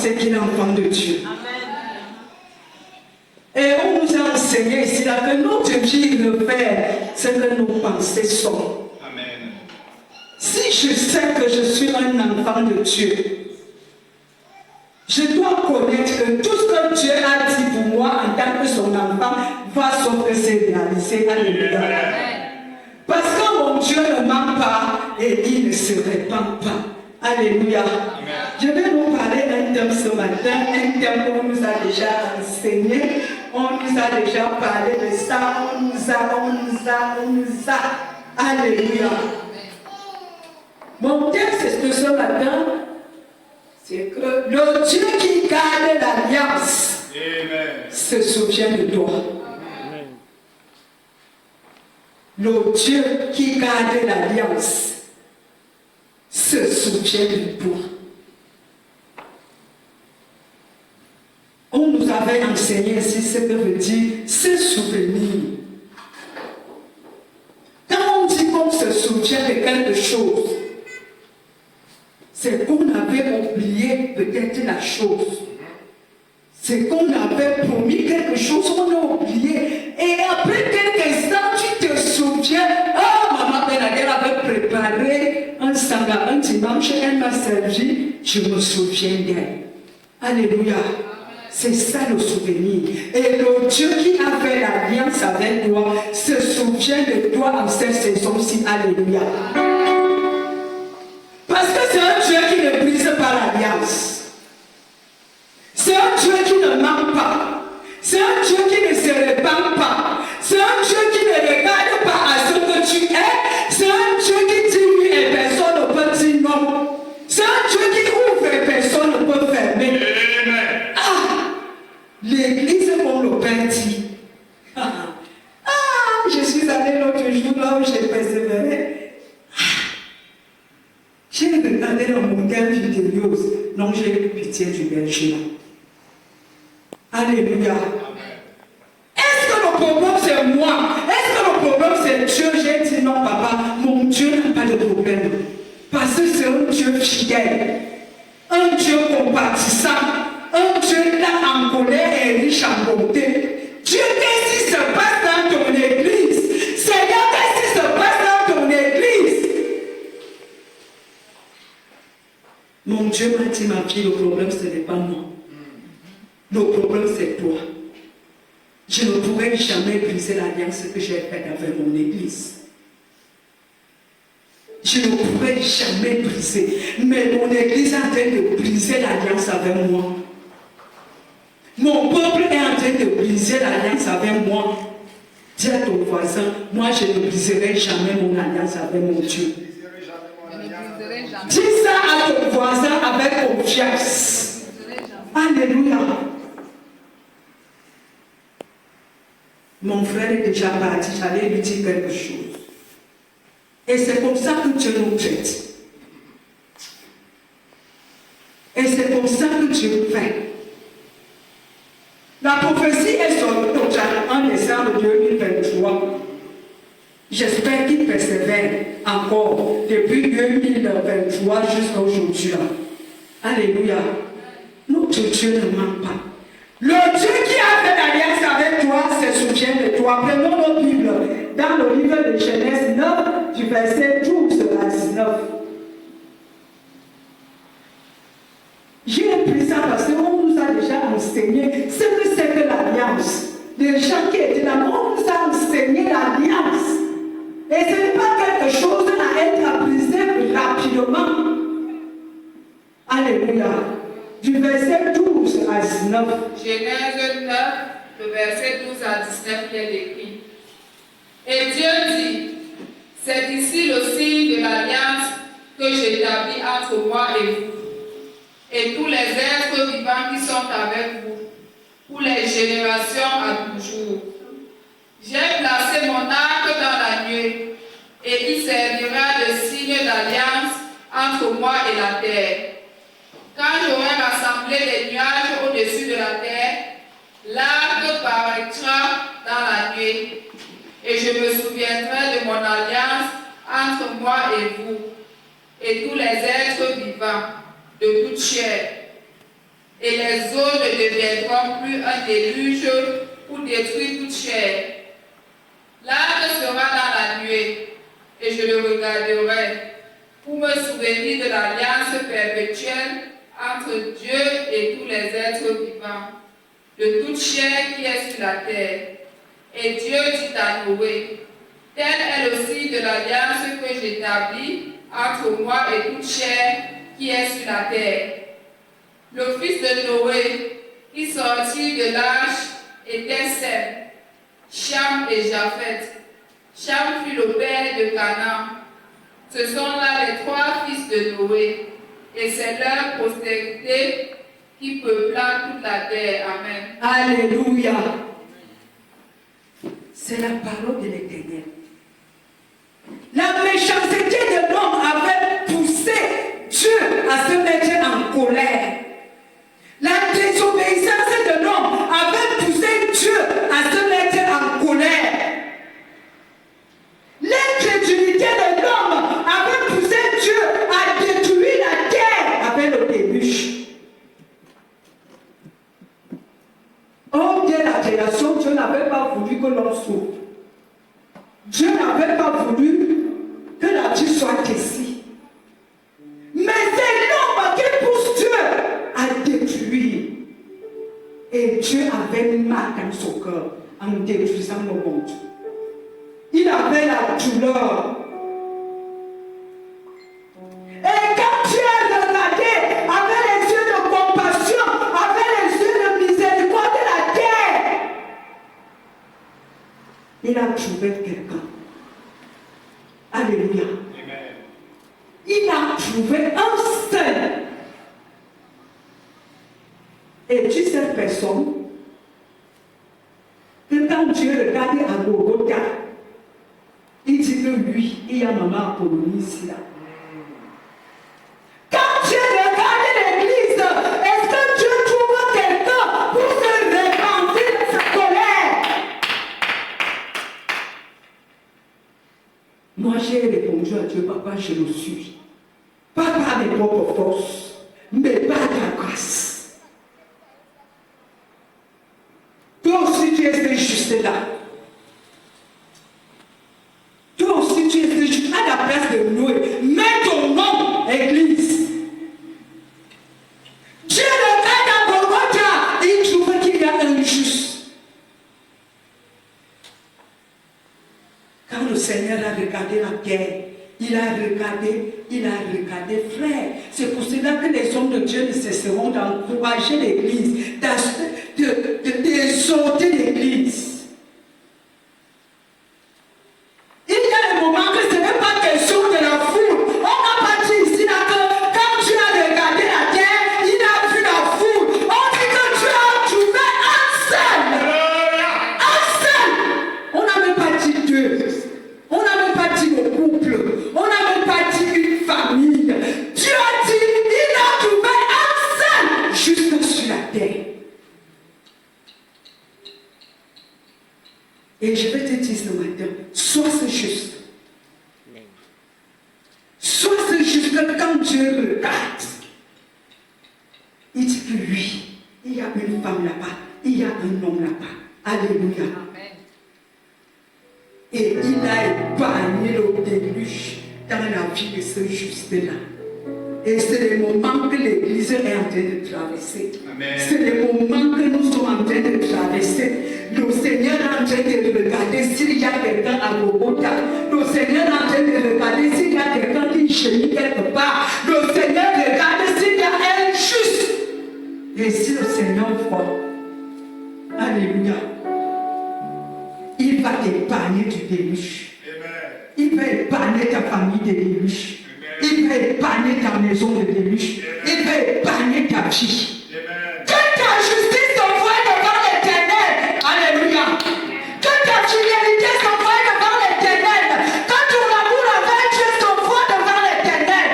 penser qu'il est enfant de Dieu. Et on nous a enseigné ici là que notre vie de faire ce que nos pensées sont. Amen. Si je sais que je suis un enfant de Dieu, je dois connaître que tout ce que Dieu a dit pour moi en tant que son enfant va sauf que c'est réalisé. Alléluia. Parce que mon Dieu ne ment pas et il ne se répand pas. Alléluia. Amen. Je vais vous parler d'un thème ce matin, un thème qu'on nous a déjà enseigné, on nous a déjà parlé de ça, on nous a. Alléluia. Mon texte de ce matin, c'est que le Dieu qui garde l'alliance se souvient de toi. Le Dieu qui garde l'alliance se souvient de toi. On nous avait enseigné ici ce que veut dire se souvenir. Quand on dit qu'on se souvient de quelque chose, c'est qu'on avait oublié peut-être la chose. C'est qu'on avait promis quelque chose, on a oublié. Et après quelques instants, tu te souviens, maman Benadère avait préparé un sanga, un dimanche, elle m'a servi, je me souviens d'elle. Alléluia. C'est ça le souvenir. Et le Dieu qui a fait l'alliance avec toi se souvient de toi en cette saison-ci. Alléluia. Parce que c'est un Dieu qui ne brise pas l'alliance. C'est un Dieu qui ne ment pas. C'est un Dieu qui ne se répand pas. C'est un Dieu qui ne regarde pas à ce que tu es. C'est un Dieu qui dit oui et personne ne peut dire non. C'est un Dieu qui ouvre et personne ne peut fermer. L'église, comme le Père dit. Je suis allé l'autre jour là où j'ai persévéré. J'ai regardé dans mon cœur vidéo. Non, j'ai eu pitié du berger là. Alléluia. Est-ce que le problème c'est moi? Est-ce que le problème c'est Dieu? J'ai dit non, papa, mon Dieu n'a pas de problème. Parce que c'est un Dieu fidèle, un Dieu compatissant, un Dieu là en colère et riche en bonté. Dieu, qu'est-ce qui se passe dans ton église? Seigneur, qu'est-ce qui se passe dans ton église? Mon Dieu m'a dit, ma fille, le problème ce n'est pas moi. Le problème c'est toi. Je ne pourrai jamais briser l'alliance que j'ai faite avec mon église. Je ne pourrai jamais briser. Mais mon église est en train de briser l'alliance avec moi. Mon peuple est en train de briser l'alliance avec moi. Dis à ton voisin, moi je ne briserai jamais mon alliance avec mon Dieu. Dis ça à ton voisin avec confiance. Alléluia. Mon frère est déjà parti, j'allais lui dire quelque chose. Et c'est comme ça que Dieu nous traite. Et c'est comme ça que Dieu fait. La prophétie est sortie en décembre 2023. J'espère qu'il persévère encore depuis 2023 jusqu'à aujourd'hui. Alléluia. Notre Dieu ne ment pas. Le Dieu qui a fait l'alliance avec toi se souvient de toi. Prenons notre Bible dans le livre de Genèse 9, du verset 12 à 19. J'ai pris ça parce qu'on nous a déjà enseigné ce que c'est que l'alliance. Les gens qui étaient là, on nous a enseigné l'alliance. Et ce n'est pas quelque chose à être brisé rapidement. Alléluia. Du verset 12 à 19. Genèse 9, le verset 12 à 19 qui est écrit. Et Dieu dit, c'est ici le signe de l'alliance que j'établis entre moi et vous, et tous les êtres vivants qui sont avec vous, pour les générations à toujours. J'ai placé mon arc dans la nuée, et il servira de signe d'alliance entre moi et la terre. Quand j'aurai rassemblé les nuages au-dessus de la terre, l'arc paraîtra dans la nuée, et je me souviendrai de mon alliance entre moi et vous, et tous les êtres vivants de toute chair. et les eaux ne deviendront plus un déluge pour détruire toute chair. L'arche sera dans la nuée, et je le regarderai pour me souvenir de l'alliance perpétuelle entre Dieu et tous les êtres vivants, de toute chair qui est sur la terre. Et Dieu dit à Noé, telle est le signe de l'alliance que j'établis entre moi et toute chair qui est sur la terre. Le fils de Noé qui sortit de l'arche était Sem, Cham et Japheth. Cham fut le père de Canaan. Ce sont là les trois fils de Noé, et c'est leur postérité qui peupla toute la terre. Amen. Alléluia. C'est la parole de l'Éternel. La méchanceté de l'homme avait poussé Dieu à se mettre en colère. La désobéissance de l'homme avait poussé Dieu à se mettre en colère. L'incrédulité de l'homme avait poussé Dieu à détruire la terre avec le déluge. Oh, dès la création, Dieu n'avait pas voulu que l'homme souffre. Dieu n'avait pas voulu que la vie soit ici. Mais c'est l'homme qui pousse Dieu à détruire. Et Dieu avait une marque dans son cœur en détruisant le monde. Il avait la douleur. Et quand Dieu a regardé avec les yeux de compassion, avec les yeux de miséricorde de la terre, il a trouvé quelqu'un. Alléluia. Amen. Il a trouvé un seul. Et tu sais, personne, que quand Dieu regardait à Golgotha, il dit que lui, il y a maman Apollonie ici là. Quand Dieu regardait l'église, est-ce que Dieu trouve quelqu'un pour se repentir de sa colère? Moi, j'ai répondu à Dieu, papa, je le suis. Pas par mes propres forces, mais par ta grâce. Toi aussi, tu es juste là. Toi aussi, tu es juste à la place de Noé. Mets ton nom, Église. Dieu regarde à Golgotha, il trouve qu'il y a un juste. Quand le Seigneur a regardé la terre, il a regardé, frère. C'est pour cela que les hommes de Dieu ne cesseront d'encourager l'Église, d'exhorter l'Église. Il y a des moments que ce n'est pas question de la foule. On a pas dit ici là que quand Dieu a regardé la terre, il a vu la foule. On dit que Dieu a trouvé un seul. Un seul. On n'a même pas dit deux. On n'a même pas dit le couple. On n'a même pas dit une famille. Dieu a dit, il a trouvé un seul juste sur la terre. Et je vais te dire ce matin, sois ce juste. Sois ce juste que quand Dieu regarde, il dit que lui, il y a une femme là-bas, il y a un homme là-bas. Alléluia. Amen. Et il a épargné le déluge dans la vie de ce juste-là. Et c'est les moments que l'Église est en train de traverser. Amen. C'est les moments que nous sommes en train de traverser. Le Seigneur est en train de regarder s'il y a quelqu'un à Golgotha. Le Seigneur est en train de regarder s'il y a quelqu'un qui chérit quelque part. Le Seigneur regarde s'il y a un juste. Et si le Seigneur voit, alléluia, il va t'épargner du déluge. Il va épargner ta famille de déluge. Il va épargner ta maison de déluge. Il va épargner ta vie. Que ta justice se voie devant l'Éternel. Alléluia. Que ta fidélité se voie devant l'Éternel. Que ton amour avec Dieu se voie devant l'Éternel.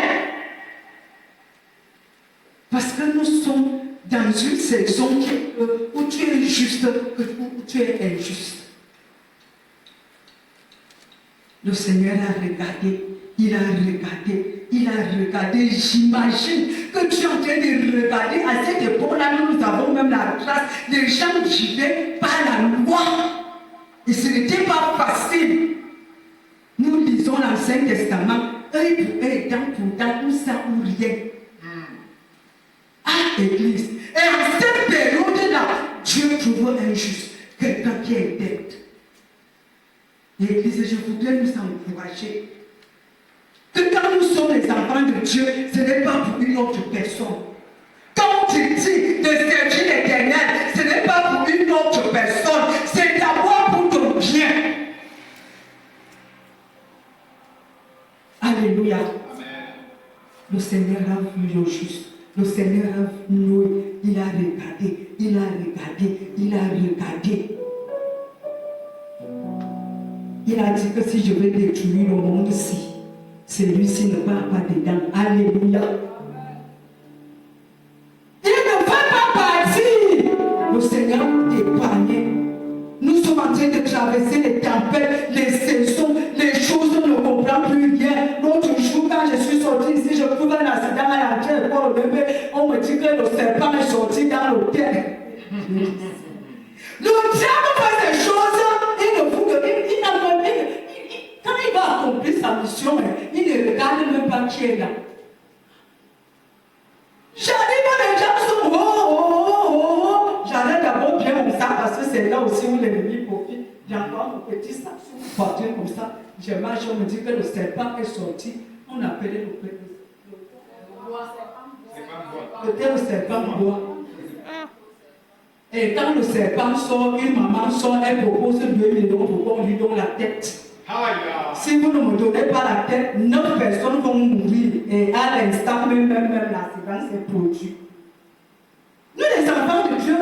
Parce que nous sommes dans une saison où tu es juste, où tu es injuste. Le Seigneur a regardé. Il a regardé, il a regardé. J'imagine que tu es en train de regarder. À cette époque-là, nous avons même la grâce. Les gens vivaient par la loi. Et ce n'était pas facile. Nous lisons l'Ancien Testament. Œil pour œil, dent pour dent, ou ça ou rien. À l'église. Et en cette période-là, Dieu trouve injuste quelqu'un qui est bête. L'église, je voudrais nous encourager que quand nous sommes les enfants de Dieu, ce n'est pas pour une autre personne. Quand tu dis de servir l'Éternel, ce n'est pas pour une autre personne, c'est d'abord pour ton bien. Alléluia. Amen. Le Seigneur a vu le juste. Le Seigneur a vu Noé. Il a regardé, il a regardé, il a regardé. Il a dit que si je vais détruire le monde-ci, celui-ci ne va pas dedans. Alléluia. Il ne va pas partir. Le Seigneur t'épargne. Nous sommes en train de traverser les tempêtes, les saisons, les choses, on ne comprend plus rien. L'autre jour, quand je suis sorti ici, je trouve un accident à l'entrée, on me dit que le serpent est sorti dans l'hôtel. Le diable fait des choses, quand il va accomplir sa mission, il ne regarde même pas qui est là. J'arrive à les gens sont j'arrête d'abord bien comme ça parce que c'est là aussi où l'ennemi profite. J'envoie mon petit sac sur une voiture comme ça. Je marche, on me dit que le serpent est sorti. On appelait le serpent bois. Et quand le serpent sort, une maman sort, elle propose 2 millions pour qu'on lui donne la tête. Si vous ne me donnez pas la tête, 9 personnes vont mourir. Et à l'instant, même l'accident s'est produit. Nous, les enfants de Dieu,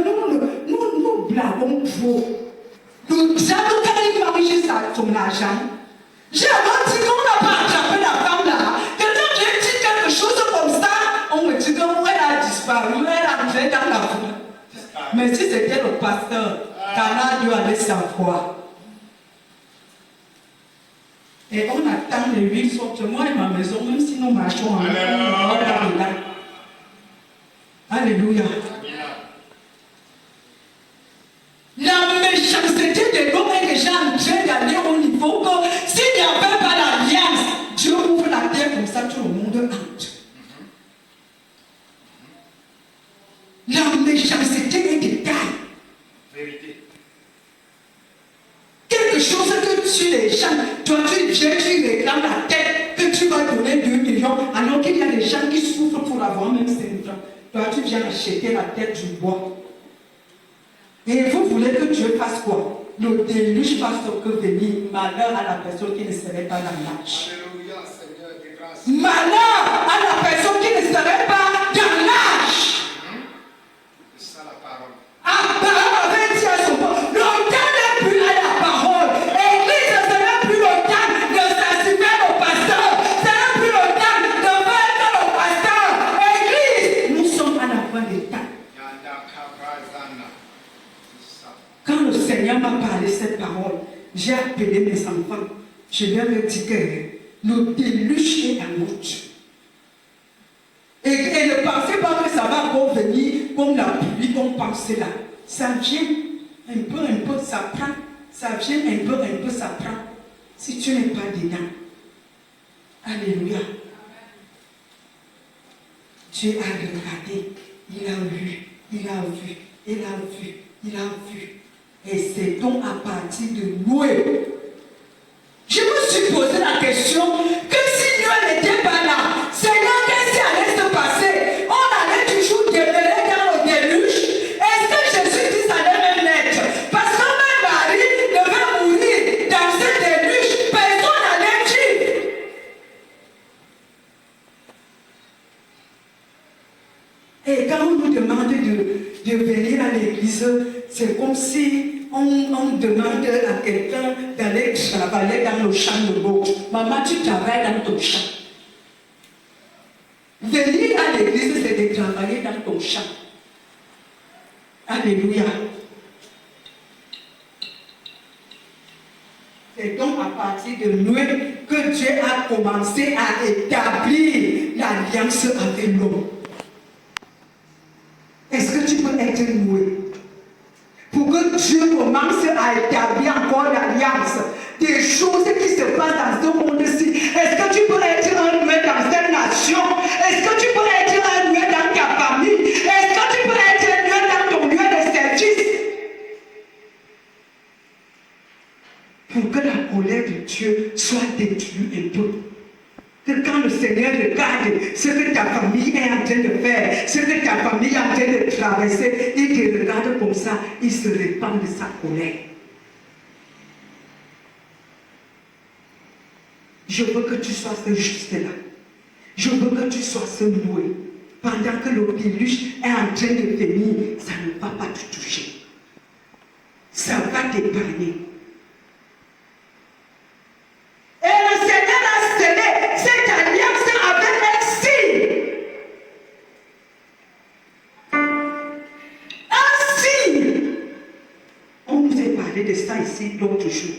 nous blaguons trop. Le diable, quand il mange son argent, j'ai alors dit qu'on n'a pas attrapé la femme là. Que quand j'ai dit quelque chose comme ça, on me dit qu'elle a disparu, elle a entré dans la foule. Mais si c'était le pasteur, Cana Dieu allait savoir. Et on attend les 8 sortes. Moi et ma maison, même si nous marchons en Alléluia. Alléluia. La méchanceté de l'homme est déjà en train d'aller au niveau que s'il n'y avait pas l'alliance, Dieu ouvre la terre comme ça, tout le monde entre. La méchanceté est de taille. Vérité. Quelque chose que tu les gens, toi tu viens, tu réclames la tête, que tu vas donner 2 millions, alors qu'il y a des gens qui souffrent pour avoir même 5 francs. Toi tu viens acheter la tête du bois. Et vous voulez que Dieu fasse quoi? Le déluge va que venir. Malheur à la personne qui ne serait pas dans l'âge. Alléluia, Seigneur de grâce. Malheur à la personne qui ne serait pas dans l'âge. C'est ça la parole. Ah, parole avait dit à son peuple, le temps n'est plus à la parole. Église, ce n'est plus le temps de s'assimer au pasteur. Ce n'est plus le temps de faire que le pasteur. Église, nous sommes à la fin des temps. Quand le Seigneur m'a parlé cette parole, j'ai appelé mes enfants. Je leur ai dit que le déluge est en route. Et ne pensez pas que ça va encore venir comme la pluie qu'on pensait là. Ça vient un peu, ça prend. Ça vient un peu, ça prend. Si tu n'es pas dedans. Alléluia. Dieu a regardé, il a vu, il a vu, il a vu, il a vu. Et c'est donc à partir de Noé. Je me suis posé la question que si Noé n'était pas là, Seigneur, qu'est-ce qui allait se passer? On allait toujours demeurer dans le déluge. Est-ce que Jésus-Christ allait même naître? Parce que même Marie devait mourir dans ce déluge. Personne n'allait vivre. Et quand on nous demande de venir à l'église, c'est comme si on demande à quelqu'un d'aller travailler dans le champ de l'autre. Maman, tu travailles dans ton champ. Venir à l'église, c'est de travailler dans ton champ. Alléluia. C'est donc à partir de Noé que Dieu a commencé à établir l'alliance avec l'homme. Est-ce que tu peux être noué? Pour que Dieu commence à établir encore l'alliance, des choses qui se passent dans ce monde-ci. Est-ce que tu peux être un noué dans cette nation? Est-ce que tu peux être un noué dans ta famille? Est-ce que tu peux être un noué dans ton lieu de service? Pour que la colère de Dieu soit détruite un peu. Que quand le Seigneur regarde ce que ta famille est en train de faire, ce que ta famille est en train de traverser, il te regarde comme ça, il se répand de sa colère. Je veux que tu sois ce juste-là. Je veux que tu sois ce noué. Pendant que le déluge est en train de venir, ça ne va pas te toucher. Ça va t'épargner. Et le Seigneur a scellé cette alliance avec un signe. Un signe. On nous a parlé de ça ici l'autre jour.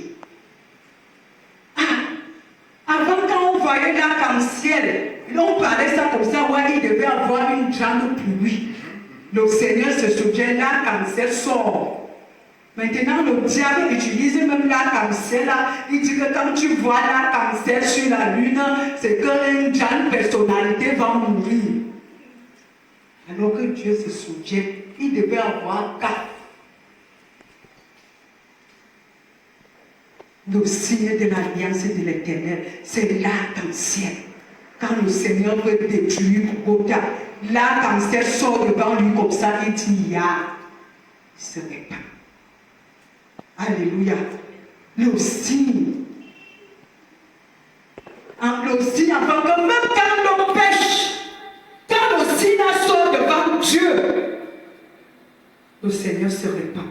Avant, quand on voyait l'arc-en-ciel, on parlait ça comme ça, ouais, il devait avoir une grande pluie. Le Seigneur se souvient, l'arc-en-ciel sort. Maintenant, le diable utilise même l'arc-en-ciel là. Il dit que quand tu vois l'arc-en-ciel sur la lune, c'est qu'une grande personnalité va mourir. Alors que Dieu se souvient, il devait avoir 4. Le signe de l'alliance de l'Éternel, c'est l'arc-en-ciel. Quand le Seigneur veut détruire Gotha, l'arc-en-ciel sort devant lui comme ça, il dit, il se répand. Alléluia. Le signe. Le signe, avant que même quand l'homme pêche, quand le signe sort devant Dieu, le Seigneur se répand.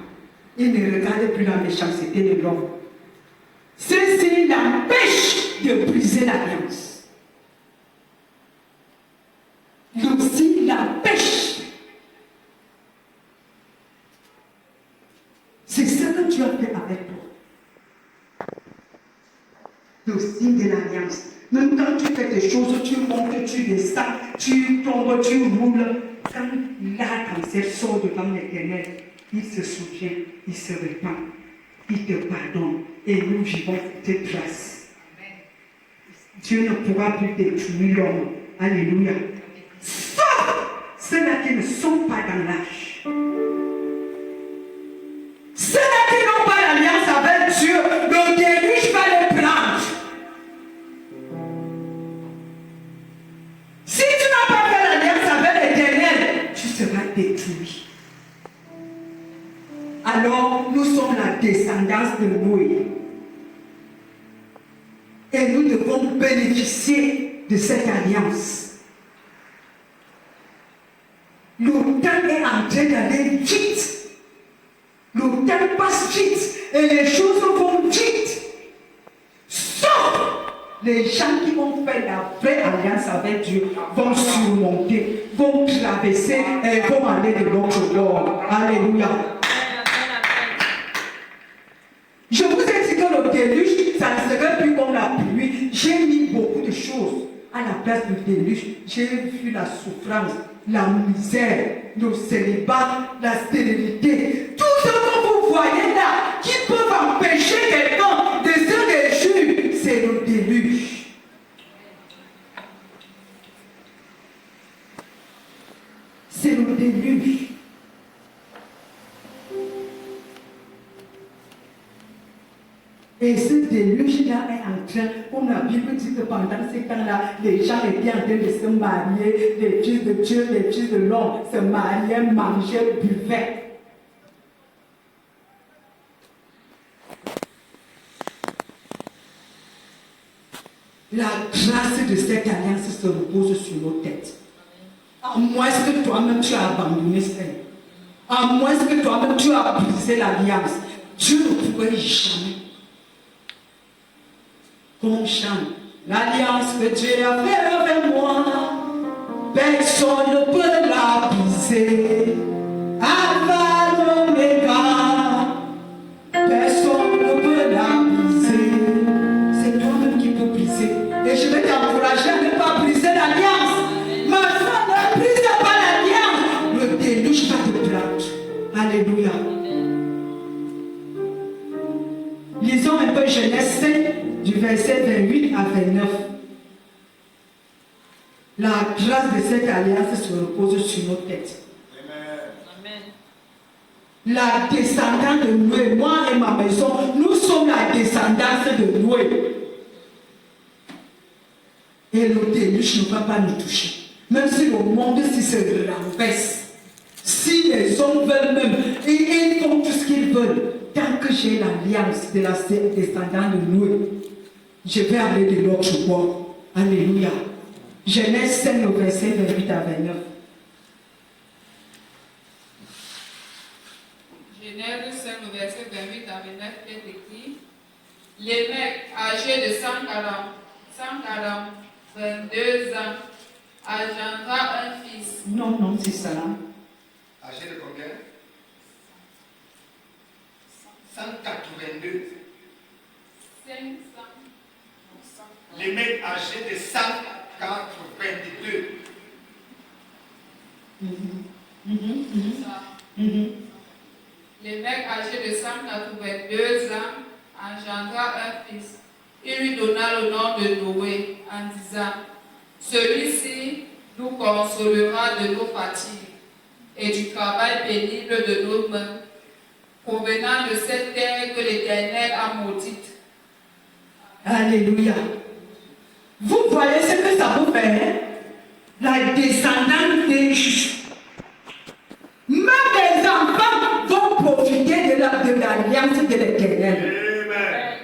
Il ne regarde plus la méchanceté de l'homme. Ce signe l'empêche de briser l'alliance. Le signe l'empêche. C'est ce que Dieu a fait avec toi. Le signe de l'alliance. Même quand tu fais des choses, tu montes, tu descends, tu tombes, tu roules. Quand l'arc-en-ciel sort devant l'Éternel, il se souvient, il se répand, il te pardonne. Et nous vivons cette grâce. Dieu ne pourra plus détruire l'homme. Alléluia. Sauf ceux-là qui ne sont pas dans l'âge. Ceux-là qui n'ont pas l'alliance avec Dieu, le déluge va les prendre. Si tu n'as pas fait l'alliance avec l'Éternel, tu seras détruit. Alors, nous sommes la descendance de Noé. Et nous devons bénéficier de cette alliance. Le temps est en train d'aller vite. Le temps passe vite et les choses vont vite. Sauf les gens qui ont fait la vraie alliance avec Dieu vont surmonter, vont traverser et vont aller de l'autre bord. Alléluia. Je vous ai dit que le déluge, ça ne serait plus comme la pluie. J'ai mis beaucoup de choses à la place du déluge. J'ai vu la souffrance, la misère, le célibat, la stérilité. Tout ce que vous voyez là, qui peut empêcher quelqu'un de se réjouir, c'est le déluge. C'est le déluge. Et ce déluge-là est en train, comme la Bible dit que pendant ces temps-là, les gens étaient en train de se marier, les fils de Dieu, les fils de l'homme se mariaient, mangeaient, buvaient. La grâce de cette alliance se repose sur nos têtes. À moins que toi-même tu as abandonné ça. À moins que toi-même tu as brisé l'alliance. Dieu ne pourrait jamais. Qu'on chante l'alliance que Dieu a fait avec moi, personne ne peut la briser. Alpha l'Oméga, personne ne peut la briser. C'est toi-même qui peux briser Alléluia. Lisons un peu Genèse 5, du verset 28 à 29. La grâce de cette alliance se repose sur nos têtes. Amen. La descendance de Noé, moi et ma maison, nous sommes la descendance de Noé. Et le déluge ne va pas nous toucher. Même si le monde se renverse, si les hommes veulent même, et ils font tout ce qu'ils veulent, tant que j'ai l'alliance de la descendance de Noé, je vais aller de l'autre bord. Alléluia. Genèse 5, le verset 28 à 29. Genèse 5, le verset 28 à 29 est écrit: les mecs âgés de 142 ans engendra un fils. Non, c'est ça. Âgé de combien? 182. 500. Les mecs âgés de 182. Les mecs âgés de 182 ans engendra un fils. Il lui donna le nom de Noé en disant: celui-ci nous consolera de nos fatigues et du travail pénible de nos mains, provenant de cette terre que l'Éternel a maudite. Alléluia. Vous voyez ce que ça vous fait, hein? La descendance des juges. Même les enfants vont profiter de l'alliance de l'Éternel. Amen.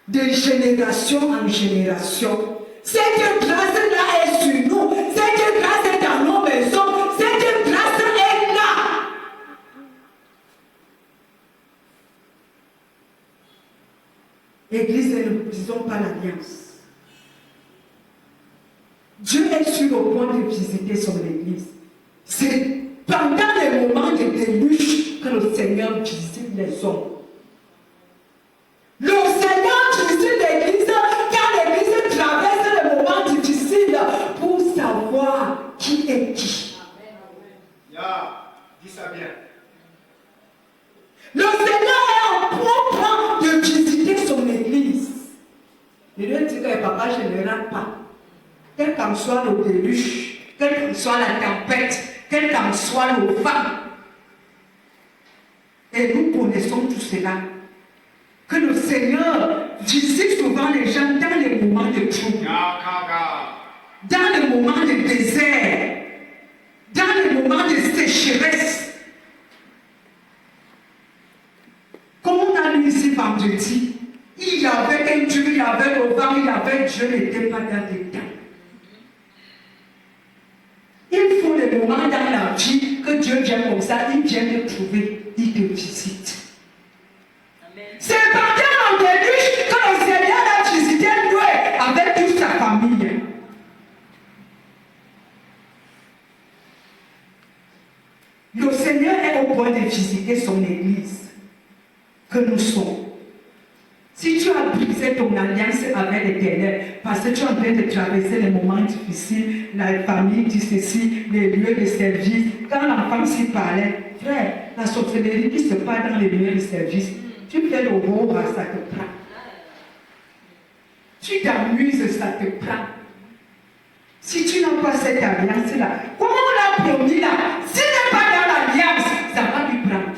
De génération en génération. Cette grâce-là est sur nous. Cette grâce est dans nos maisons. Cette grâce est là. Église, ne brisons pas l'alliance. Dieu est sur le point de visiter son église. C'est pendant les moments de déluge que le Seigneur visite les hommes. Le Seigneur visite l'église quand l'église traverse les moments difficiles pour savoir qui est qui. Dis ça bien. Le Seigneur est en point de visiter son église. Il lui dit que papa, je ne rate pas. Quel qu'en soit le déluge, quelle qu'en soit la tempête, quel qu'en soit le vent. Et nous connaissons tout cela. Que le Seigneur visite souvent les gens dans les moments de trouble, dans les moments de désert, dans les moments de sécheresse. Comme on a lu ici vendredi, il y avait un Dieu, il y avait le vent, il y avait Dieu, n'était pas dans les temps. Il faut des moments dans la vie que Dieu vient comme ça, il vient te trouver, il te visite. C'est pendant le déluge que le Seigneur a visité Noé avec toute sa famille. Le Seigneur est au point de visiter son église que nous sommes. Si tu as brisé ton alliance avec l'Éternel, parce que tu es en train de traverser les moments difficiles, la famille dit ceci, les lieux de service, quand l'enfant s'y parlait, frère, la sorcellerie qui se passe dans les lieux de service, tu fais le rôle, ça te prend. Tu t'amuses, ça te prend. Si tu n'as pas cette alliance-là, comment on l'a promis là, si tu n'es pas dans l'alliance, ça va lui prendre.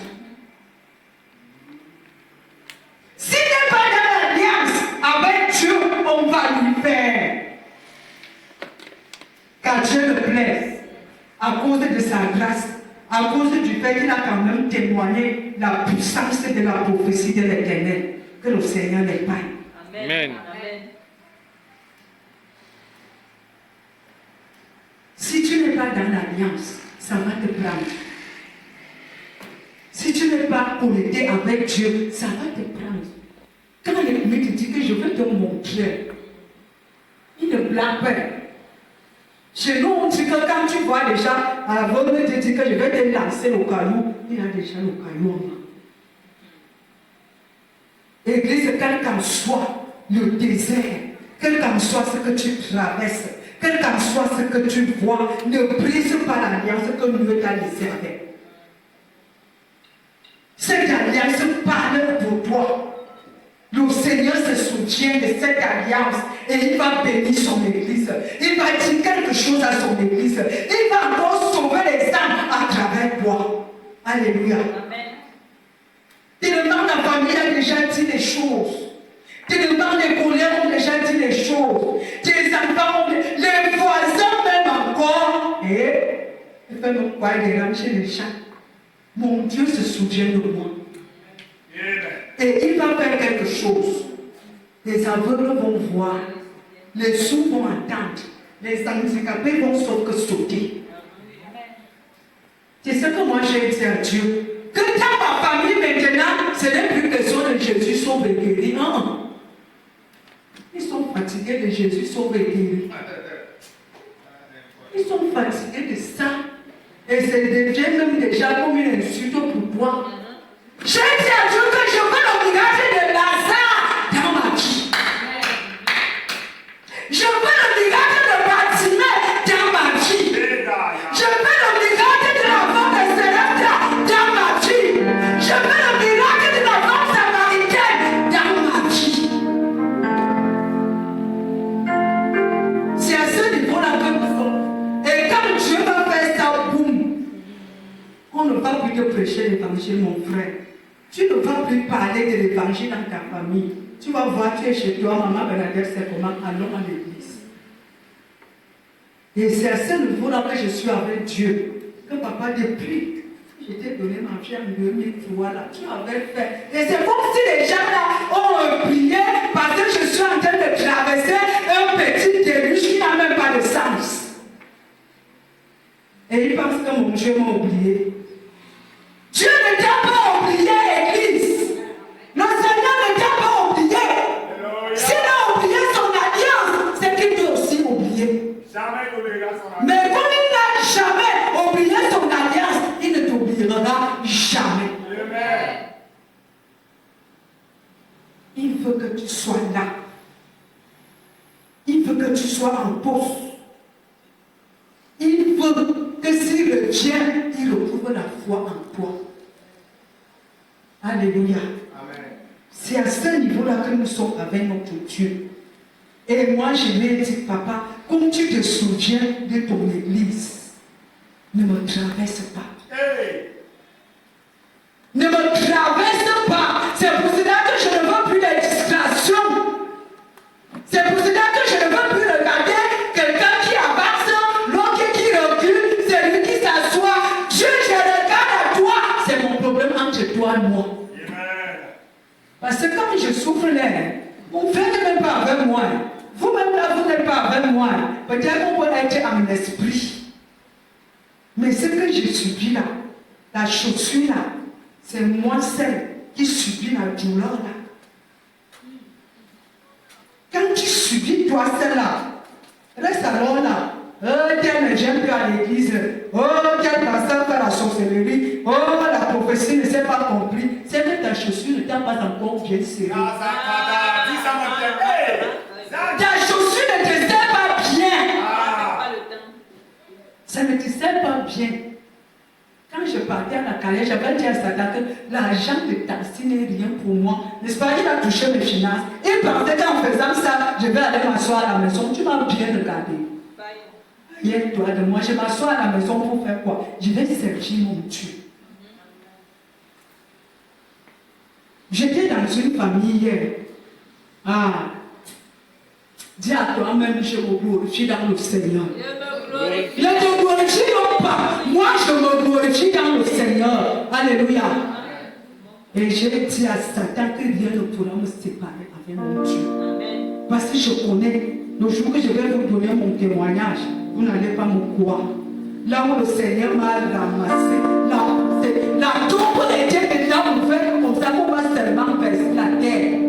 Si tu n'es pas dans l'alliance avec Dieu, on va lui faire. Car Dieu le plaise, à cause de sa grâce, à cause du fait qu'il a quand même témoigné la puissance de la prophétie de l'Éternel, que le Seigneur l'épargne. Amen. Si tu n'es pas dans l'alliance, ça va te prendre. Si tu n'es pas connecté avec Dieu, ça va te prendre. Quand l'ennemi te dit que je veux te montrer, il ne blague pas. Chez nous, on dit que quand tu vois les gens, avant de te dire que je vais te lancer le caillou, il a déjà le caillou en main. Église, quel qu'en soit le désert, quel qu'en soit ce que tu traverses, Quel qu'en soit ce que tu vois, ne brise pas l'alliance que Dieu t'a laissée avec. Cette alliance parle pour toi. Le Seigneur se soutient de cette alliance et il va bénir son église. Il va dire quelque chose à son église. Il va encore sauver les âmes à travers toi. Alléluia. Amen. Tellement la famille a déjà dit les choses. Tellement les collègues ont déjà dit les choses. Tes enfants, les voisins même encore. Et il fait me croire des rames chez les chats. Mon Dieu se souvient de moi. Et il va faire quelque chose. Les aveugles vont voir. Les sourds vont entendre. Les handicapés vont sauter. C'est ce que moi j'ai dit à Dieu. Que dans ma famille maintenant, ce n'est plus question de Jésus sauve et guérit. Non. Ils sont fatigués de Jésus sauve et guérit. Ils sont fatigués de ça. Et ça devient même déjà comme une insulte pour toi. J'ai dit à Dieu que je veux le miracle de Lazare dans ma vie. Je veux le miracle de Bartimée dans ma vie. Je veux le miracle de la femme de Sarepta dans ma vie. Je veux le miracle de la femme samaritaine dans ma vie. C'est à ce niveau-là que nous sommes. Et quand Dieu va faire ça, boum, on ne va plus te prêcher l'évangile, mon frère. Tu ne vas plus parler de l'évangile dans ta famille. Tu vas voir, tu es chez toi, maman Bernadette, c'est comment, allons à l'église. Et c'est à ce niveau-là que je suis avec Dieu. Que papa, depuis que je t'ai donné ma vie en 2003, là, tu avais fait. Et c'est comme si les gens là ont prié parce que je suis en train de traverser un petit déluge qui n'a même pas de sens. Et ils pensent que mon Dieu m'a oublié. Dieu ne t'a pas oublié, Église. Le Seigneur ne t'a pas oublié. S'il a oublié son alliance, c'est qu'il t'a aussi oublié. Mais comme il n'a jamais oublié son alliance, il ne t'oubliera jamais. Il veut que tu sois là. Il veut que tu sois en poste. Il veut que s'il revient, il retrouve la foi en toi. Alléluia. Amen. C'est à ce niveau-là que nous sommes avec notre Dieu. Et moi, je lui ai dit, papa, comme tu te souviens de ton église, ne me traverse pas. Hey. Ne me traverse pas. C'est pour cela que je ne veux plus de distraction. C'est pour cela que je ne veux plus regarder quelqu'un qui avance, l'autre qui recule, celui qui s'assoit. Dieu, je regarde à toi. C'est mon problème entre toi et moi. Parce que quand je souffre là, vous ne faites même pas avec moi. Vous-même là, vous n'êtes pas avec moi. Peut-être qu'on peut être en esprit. Mais ce que je subis là, la chaussure là, c'est moi seul qui subis la douleur là. Quand tu subis toi seul là, reste alors là. Tel ne vient plus à l'église. Tel pasteur fait la sorcellerie. La prophétie ne s'est pas compris. C'est que ta chaussure ne t'a pas encore bien serrée. Ta chaussure ne te sert pas bien. Ça ne te sert pas bien. Quand je partais à la carrière, j'avais dit à Satan que l'argent de taxi n'est rien pour moi. N'est-ce pas? Il a touché mes finances. Il pensait qu'en faisant ça, je vais aller m'asseoir à la maison. Tu m'as bien regardé. Toi de moi, je m'assois à la maison pour faire quoi? Je vais servir mon Dieu. J'étais dans une famille hier. Dis à toi-même, je me glorifie dans le Seigneur. Ne te glorifie non pas. Moi, je me glorifie dans le Seigneur. Alléluia. Et j'ai dit à Satan que rien ne pourra me séparer avec mon Dieu. Parce que je connais, le jour que je vais vous donner mon témoignage, vous n'allez pas me croire. Là où le Seigneur m'a ramassé, la tombe était déjà ouverte comme ça qu'on va seulement verser la terre.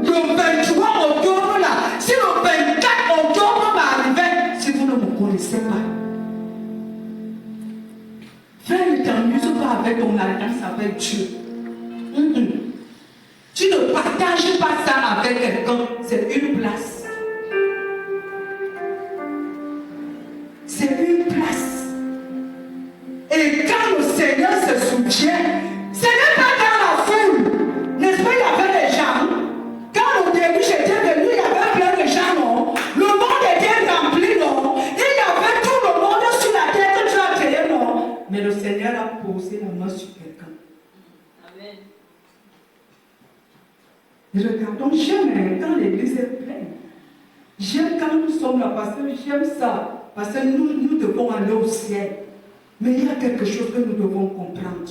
Le 23 octobre là, si le 24 octobre m'arrivait, si vous ne me connaissez pas, frère, ne t'amuse pas avec ton alliance avec Dieu. Tu ne partages pas ça avec quelqu'un, c'est une place. Et quand le Seigneur se souvient, ce n'est pas dans la foule. N'est-ce pas, il y avait des gens. Quand au début j'étais venu, il y avait plein de gens, non? Le monde était rempli, non? Il y avait tout le monde sur la terre que tu as créé, non? Mais le Seigneur a posé la main sur quelqu'un. Amen. Regardons, j'aime quand l'église est pleine. J'aime quand nous sommes là parce que j'aime ça. Parce que nous devons aller au ciel. Mais il y a quelque chose que nous devons comprendre.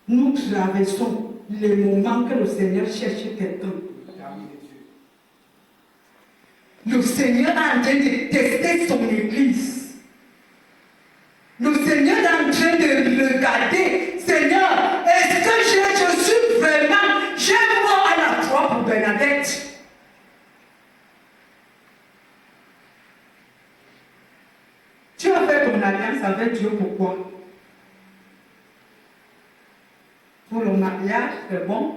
Nous traversons les moments que le Seigneur cherche quelqu'un. Le Seigneur est en train de tester son église. Le Seigneur est en train de regarder. Seigneur, est-ce que je suis vraiment, j'ai mort à la croix pour Bernadette? Tu as fait ton alliance avec Dieu pourquoi? Pour le mariage, c'est bon.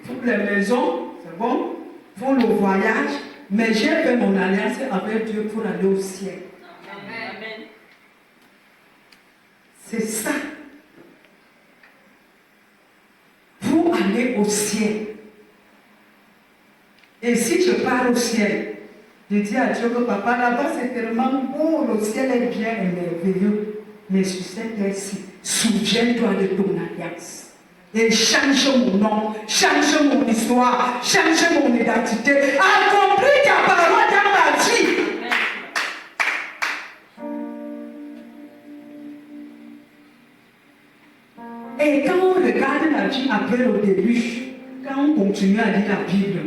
Pour les maisons, c'est bon. Pour le voyage. Mais j'ai fait mon alliance avec Dieu pour aller au ciel. Amen. C'est ça. Pour aller au ciel. Et si je pars au ciel, je dis à Dieu que papa, là-bas c'est tellement beau, le ciel est bien et merveilleux. Mais sur cette terre-ci, souviens-toi de ton alliance. Et change mon nom, change mon histoire, change mon identité. Accomplis ta parole dans ma vie. Et quand on regarde la vie après le début, quand on continue à lire la Bible,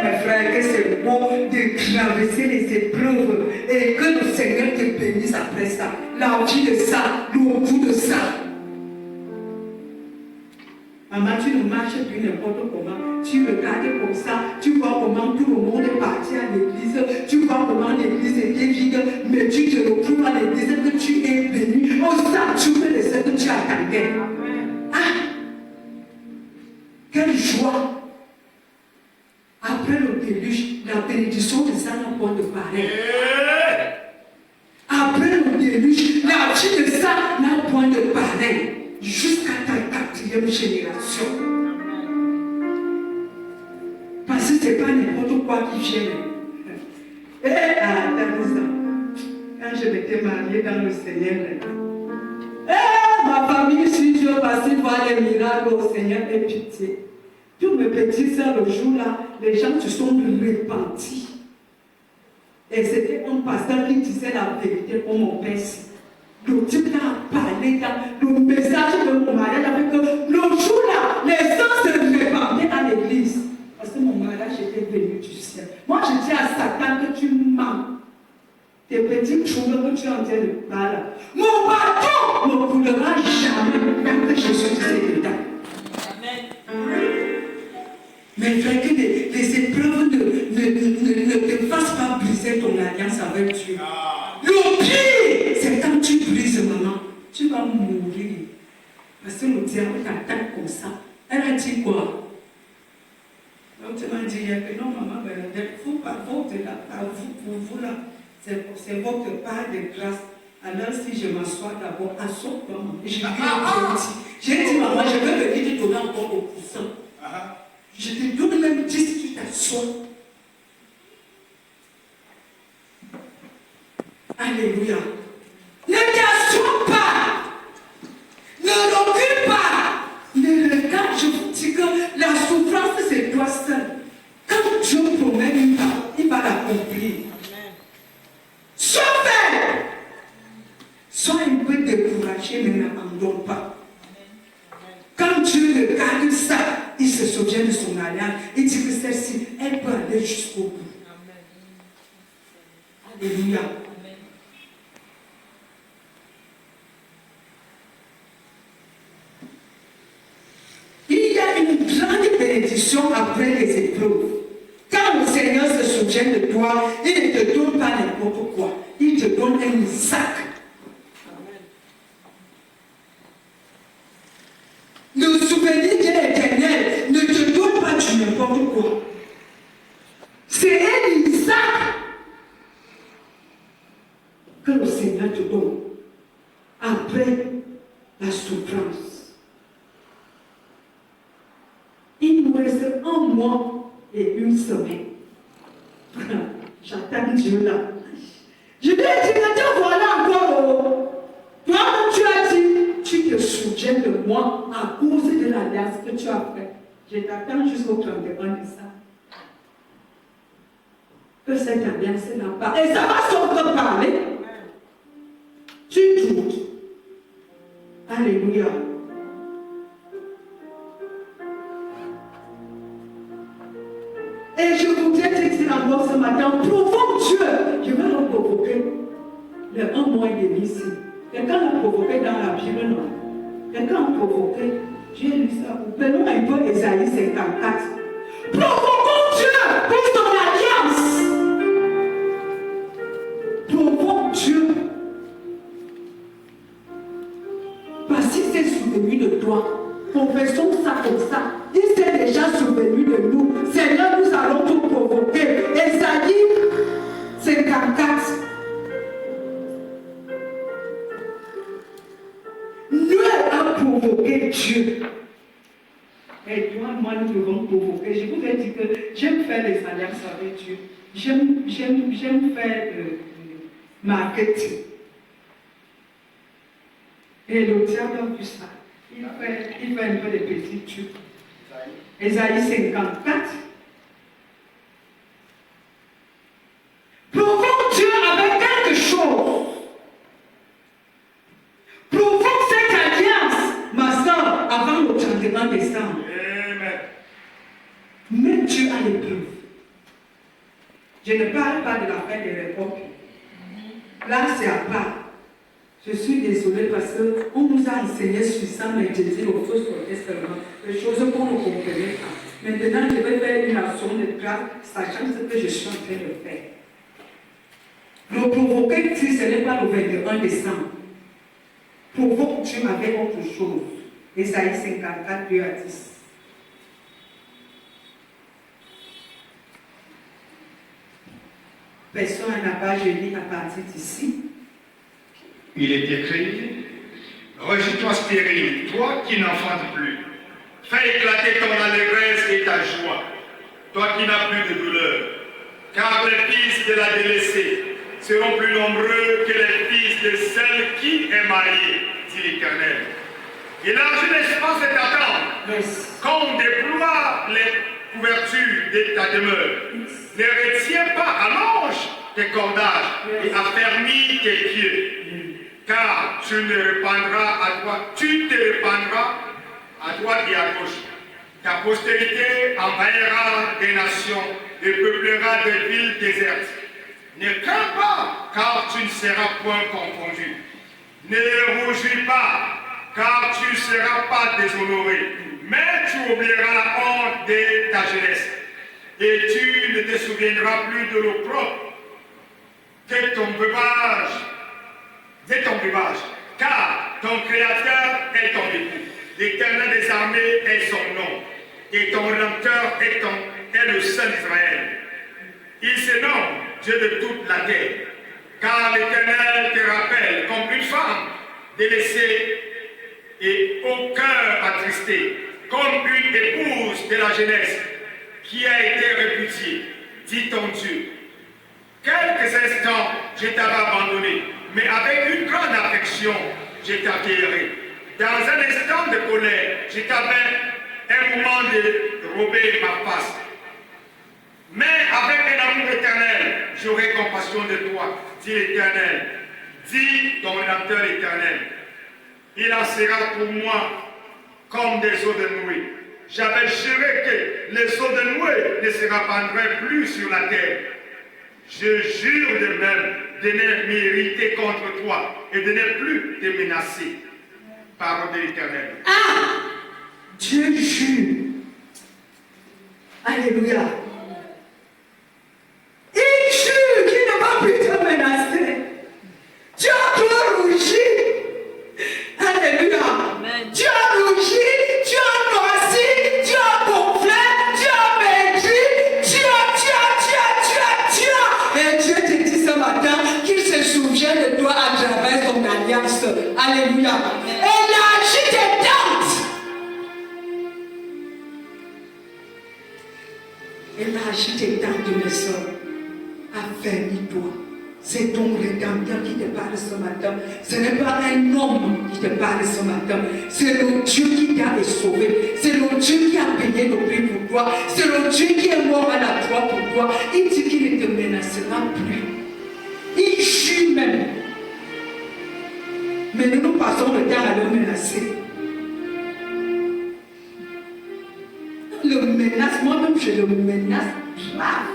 mes frères, que c'est bon de traverser les épreuves et que le Seigneur te bénisse après ça. La vie de ça, le bout de ça. Maman, tu ne marches plus n'importe comment. Tu regardes comme ça. Tu vois comment tout le monde est parti à l'église. Tu vois comment l'église était vide. Mais tu te retrouves à l'église que tu es béni. Au sanctuaire de ce que tu attendais. Ah! Quelle joie! Après le déluge, la bénédiction de ça n'a point de pareil. Après le déluge, la vie de ça n'a point de pareil. Jusqu'à ta 4e génération. Parce que ce n'est pas n'importe quoi qui vient. Quand je m'étais mariée dans le Seigneur, ma famille suit Dieu parce qu'il voit les miracles au Seigneur et pitié. Tous mes petits soeurs, le jour-là, les gens se sont repentis. Et c'était un pasteur qui disait la vérité pour mon père. Le type là a parlé dans le message de mon mariage avec eux. Le jour-là, les gens se répandaient à l'église. Parce que mon mariage était venu du ciel. Moi, je dis à Satan que tu mens. Tes petits troubles que tu es en train de parler. Mon bâton ne coulera jamais, même que je suis célibataire. Amen. Mais frère, que les épreuves ne te fassent pas briser ton alliance avec Dieu. Le pire, c'est quand tu brises, maman, tu vas mourir. Parce que le diable t'attaque comme ça. Elle a dit quoi? Donc tu m'as dit que non, maman, vous, par votre là, pour vous là, c'est votre part de grâce. Alors si je m'assois d'abord, assois-toi, maman. J'ai dit, maman, je vais venir te donner encore au coussin. Je te donne même 10 si tu t'assois. Alléluia. Ne t'assois pas. Ne recule pas. Ne regarde, je vous dis que la souffrance, c'est toi seul. Quand Dieu promet une part, il va l'accomplir. Sois ferme. Sois un peu découragé, mais n'abandonne pas. Quand Dieu regarde ça, il se souvient de son alliance. Il dit que celle-ci, elle peut aller jusqu'au bout. Alléluia. Il y a une grande bénédiction après les épreuves. Quand le Seigneur se souvient de toi, il ne te donne pas n'importe quoi. Il te donne un sac. Le souvenir de l'Éternel ne te donne pas du n'importe quoi. C'est un sac que le Seigneur te donne. après la souffrance. Il nous reste 1 mois et 1 semaine. J'attends Dieu là. Je lui ai dit, voilà encore. Toi, comme tu as dit, tu te souviens de moi à cause de l'alliance que tu as faite. Je t'attends jusqu'au 31 décembre. Que cette alliance n'a pas. Et ça va s'en parler. Tu doutes. Alléluia. Et je voudrais te dire encore ce matin, provoque Dieu. Je vais le provoquer. Le 1 mois et demi ici. Quelqu'un l'a provoqué dans la Bible, non? Quelqu'un l'a provoqué. J'ai lu ça. Prenons un peu Ésaïe 54. Provoquons Dieu pour son alliance. Provoque Dieu. Parce qu'il s'est souvenu de toi. Confessons ça comme ça. Il s'est déjà souvenu de nous. Seigneur, nous allons te provoquer. Ésaïe 54. Dieu a provoqué Dieu. Et toi, moi, nous devons provoquer. Je vous ai dit que j'aime faire les alliances avec Dieu. J'aime faire marketing. Et le diable a vu ça. Il fait un peu de petits trucs. Ésaïe 54. Provoque Dieu avec quelque chose. Provoque cette alliance, ma soeur, avant le 31 décembre. Amen. Même Dieu a l'épreuve. Je ne parle pas de la fin de l'époque. Là, c'est à part. Je suis désolée parce qu'on nous a enseigné sur ça, mais je dis aux fausses testament, des choses qu'on ne comprenait pas. Maintenant, je vais faire une action de grâce, sachant ce que je suis en train de faire. Le provoquer, si ce n'est pas le 21 décembre. Provoque Dieu avec autre chose. Ésaïe 54, 2 à 10. Personne n'a pas gêné à partir d'ici. Il est écrit, rejette-toi stérile, toi qui n'enfantes plus. Fais éclater ton allégresse et ta joie, toi qui n'as plus de douleur. Car les fils de la délaissée seront plus nombreux que les fils de celle qui est mariée, dit l'Éternel. Élargis l'espace de ta tente, Yes. qu'on déploie les couvertures de ta demeure. Ne retiens pas, allonge tes cordages et affermis tes pieds. Car tu te répandras à droite et à gauche. Ta postérité envahira des nations et peuplera des villes désertes. Ne crains pas, car tu ne seras point confondu. Ne rougis pas, car tu ne seras pas déshonoré. Mais tu oublieras la honte de ta jeunesse. Et tu ne te souviendras plus de l'opprobre de ton breuvage. Car ton Créateur est ton époux, l'Éternel des armées est son nom, et ton Rédempteur est le Saint d'Israël. Il se nomme Dieu de toute la terre, car l'Éternel te rappelle comme une femme délaissée et au cœur attristé, comme une épouse de la jeunesse qui a été répudiée, dit ton Dieu. Quelques instants, je t'avais abandonné, mais avec une grande affection, je t'accueillerai. Dans un instant de colère, je t'avais un moment de rober ma face. Mais avec un amour éternel, j'aurai compassion de toi, dit l'Éternel. Dit ton Rédempteur éternel. Il en sera pour moi comme des eaux de nouée. J'avais juré que les eaux de nouée ne se répandraient plus sur la terre. Je jure de même de ne m'irriter contre toi et de ne plus te menacer. Parole de l'Éternel. Ah! Dieu jure. Alléluia. Il jure qu'il ne va plus te menacer. Tu as trop rougi. Alléluia. Amen. Tu as rougi, tu as noirci, tu as gonflé, tu as maigri, tu as. Et Dieu te dit ce matin qu'il se souvient de toi à travers son alliance. l'alliance. Alléluia. Élargis tes tentes. Élargis tes tentes, mes soeurs. Affermis-toi. C'est ton Rédempteur qui te parle ce matin. Ce n'est pas un homme qui te parle ce matin. C'est le Dieu qui t'a sauvé. C'est le Dieu qui a payé le prix pour toi. C'est le Dieu qui est mort à la croix pour toi. Il dit qu'il ne te menacera plus. Il jure même. Mais nous passons le temps à le menacer. Le menace, moi-même je le menace grave.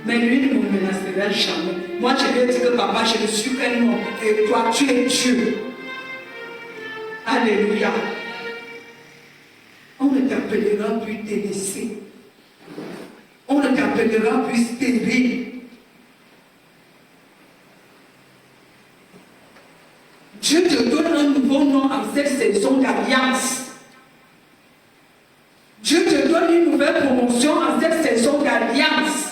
Mais lui ne me menacera jamais. Moi, je lui ai dit que papa, je ne suis qu'un homme. Et toi, tu es Dieu. Alléluia. On ne t'appellera plus délaissé. On ne t'appellera plus stérile. Dieu te donne un nouveau nom en cette saison d'alliance. Dieu te donne une nouvelle promotion en cette saison d'alliance.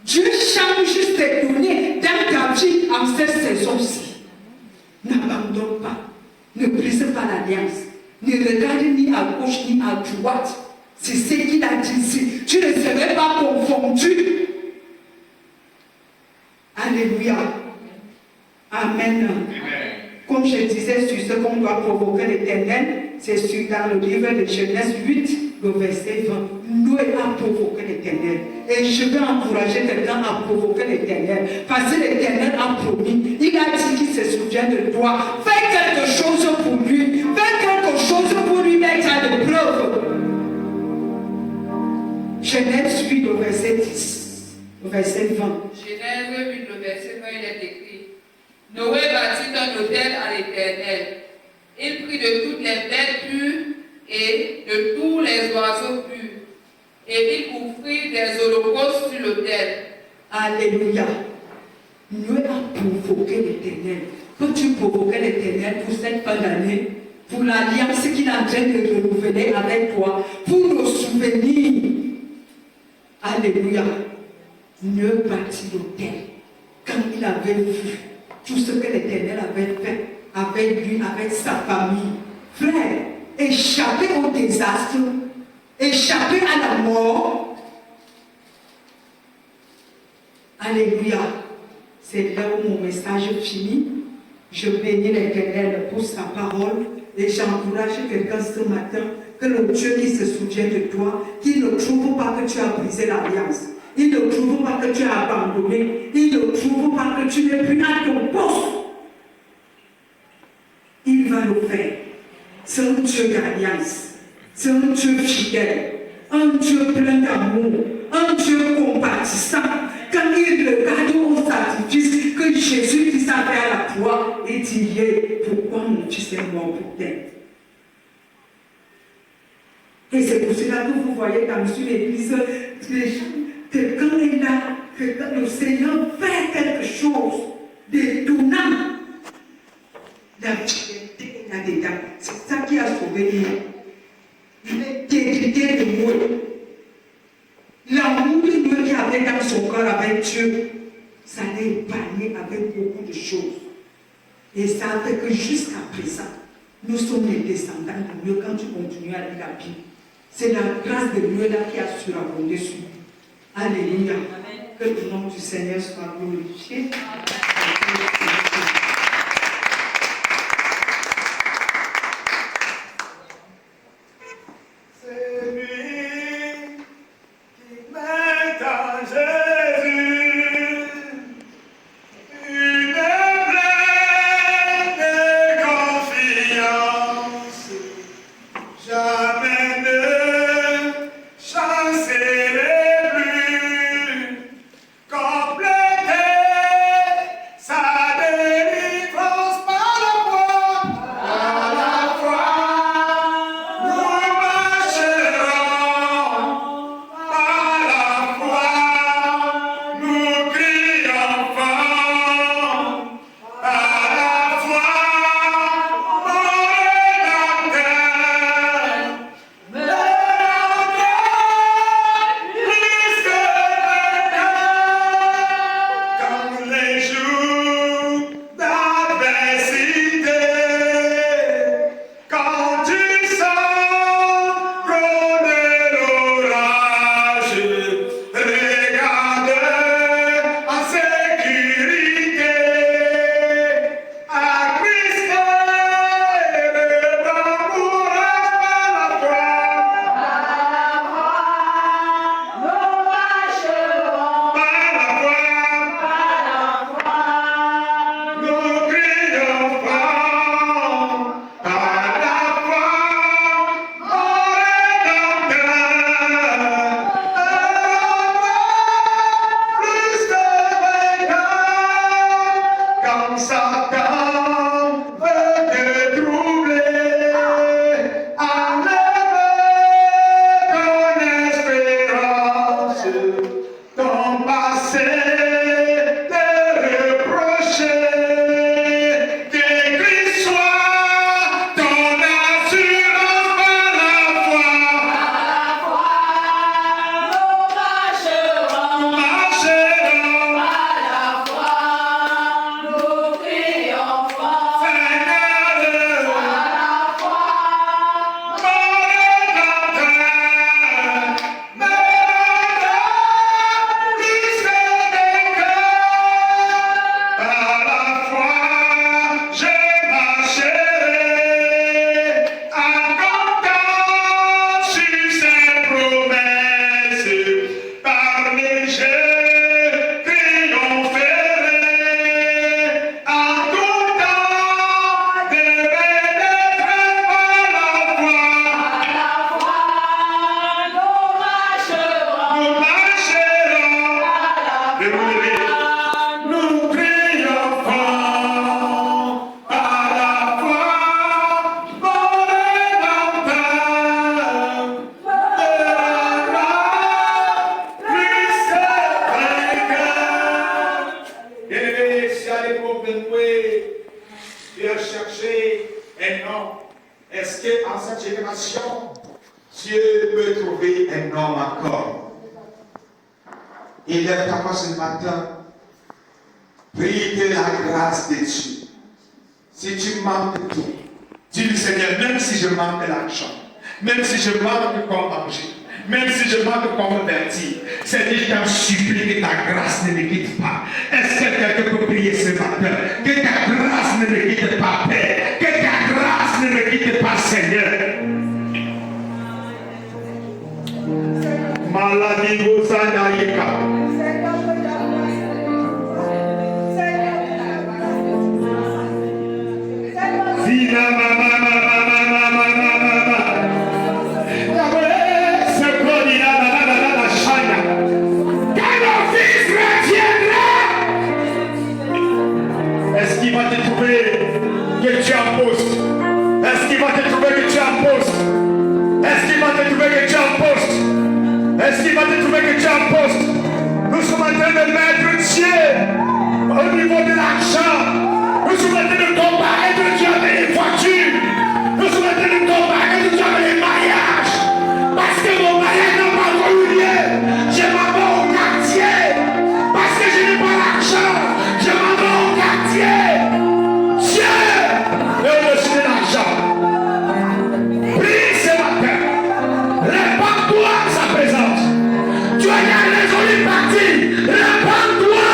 Dieu change tes données dans ta vie en cette saison-ci. N'abandonne pas. Ne brise pas l'alliance. Ne regarde ni à gauche ni à droite. C'est ce qu'il a dit ici. Tu ne serais pas confondu. Alléluia. Amen. Comme je disais sur ce qu'on doit provoquer l'Éternel, c'est dans le livre de Genèse 8, le verset 20. Noé a provoqué l'Éternel. Et je vais encourager quelqu'un à provoquer l'Éternel. Parce que l'Éternel a promis. Il a dit qu'il se souvient de toi. Fais quelque chose pour lui. Fais quelque chose pour lui mettre à l'épreuve. Genèse 8, le verset 10. Le verset 20. Genèse 8, le verset 20, il est écrit. Noé bâtit un autel à l'Éternel. Il prit de toutes les bêtes pures et de tous les oiseaux purs. Et il offrit des holocaustes sur l'autel. Alléluia. Noé a provoqué l'Éternel. Quand tu provoquais l'Éternel pour cette fin d'année, pour l'alliance qu'il est en train de renouveler avec toi, pour nos souvenirs. Alléluia. Noé bâtit l'autel. Quand il avait vu tout ce que l'Éternel avait fait avec lui, avec sa famille. Frère, échapper au désastre, échapper à la mort. Alléluia. C'est là où mon message finit. Je bénis l'Éternel pour sa parole et j'encourage quelqu'un ce matin que le Dieu qui se souvient de toi, qui ne trouve pas que tu as brisé l'alliance. Il ne trouve pas que tu as abandonné. Il ne trouve pas que tu n'es plus à ton poste. Il va le faire. C'est un Dieu d'alliance. C'est un Dieu fidèle. Un Dieu plein d'amour. Un Dieu compatissant. Quand il regarde au sacrifice que Jésus-Christ a fait à la croix, il dit, pourquoi mon fils est mort pour t'aider? Et c'est pour cela que vous voyez dans l'église, quelqu'un est là, que le Seigneur fait quelque chose d'étonnant. La vérité est là-dedans. C'est ça qui a sauvé lui. L'intégrité de moi. L'amour de Dieu qu'il avait dans son cœur avec Dieu, ça l'a épargné avec beaucoup de choses. Et ça a fait que jusqu'à présent, nous sommes les descendants de Dieu quand tu continues à lire la Bible. C'est la grâce de Dieu là qui a surabondé sur nous. Alléluia. Amen. Que le nom du Seigneur soit glorifié. C'est lui qui met à Jésus une pleine confiance. Jamais ne chancerai plus, compléter est promené de chercher un homme. Est-ce qu'en cette génération, Dieu peut trouver un homme encore? Il lève ta voix ce matin. Prie de la grâce de Dieu. Si tu manques de tout, dis-lui Seigneur, même si je manque de l'argent, même si je manque de quoi manger, même si je manque de quoi me divertir, Seigneur, je t'en supplie que ta grâce ne me quitte pas. Est-ce que quelqu'un peut prier ce matin? Que ta grâce ne me quitte pas, Père. Que ta grâce ne me quitte pas, Seigneur. Maladie Gosanaïka. Zina mama. Est-ce qu'il va te trouver que tu es en poste? Est-ce qu'il va te trouver que tu es en poste? Est-ce qu'il va te trouver que tu es en poste? Est-ce qu'il va te trouver que tu es en poste? Nous sommes en train de mettre Dieu au niveau de l'argent. Nous sommes en train de comparer que Dieu avec les voitures. Nous sommes en train de comparer que Dieu avec les mariages. Parce que mon mariage n'a pas encore eu lieu. Je m'en vais au quartier. Parce que je n'ai pas l'argent. Je m'en vais au quartier. Dieu est au-dessus de l'argent. Prie ce matin. Répands-toi en sa présence. Tu as la raison d'une partie. Répands-toi.